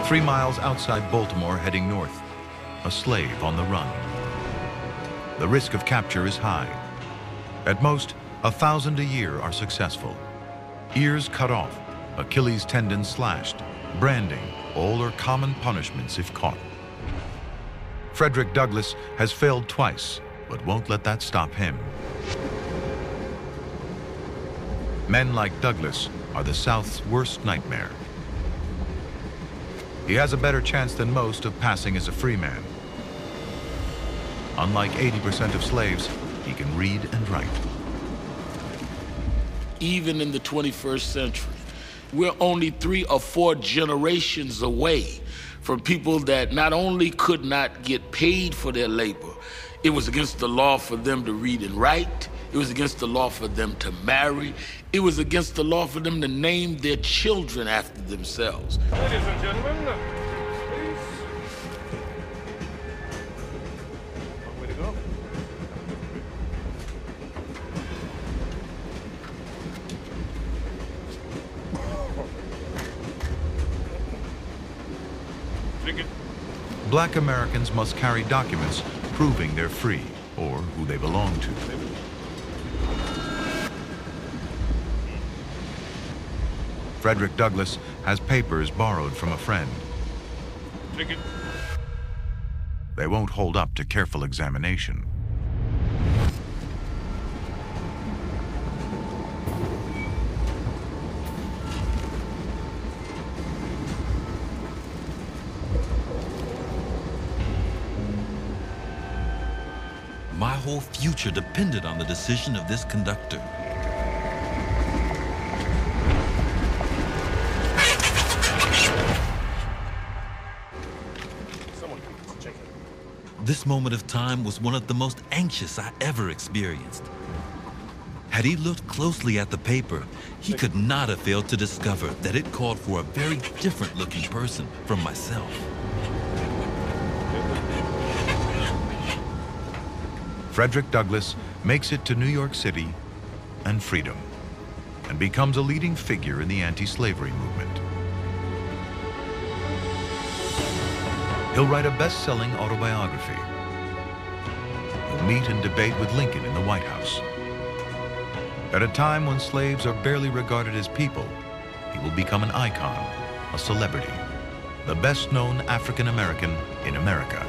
3 miles outside Baltimore, heading north, a slave on the run. The risk of capture is high. At most, 1,000 a year are successful. Ears cut off, Achilles tendons slashed, branding, all are common punishments if caught. Frederick Douglass has failed twice, but won't let that stop him. Men like Douglass are the South's worst nightmare. He has a better chance than most of passing as a free man. Unlike 80% of slaves, he can read and write. Even in the 21st century, we're only 3 or 4 generations away from people that not only could not get paid for their labor, it was against the law for them to read and write, it was against the law for them to marry, it was against the law for them to name their children after themselves. Ladies and gentlemen, please. Long way to go. Black Americans must carry documents proving they're free or who they belong to. Frederick Douglass has papers borrowed from a friend. They won't hold up to careful examination. My whole future depended on the decision of this conductor. This moment of time was one of the most anxious I ever experienced. Had he looked closely at the paper, he could not have failed to discover that it called for a very different-looking person from myself. Frederick Douglass makes it to New York City and freedom, and becomes a leading figure in the anti-slavery movement. He'll write a best-selling autobiography. He'll meet and debate with Lincoln in the White House. At a time when slaves are barely regarded as people, he will become an icon, a celebrity, the best-known African American in America.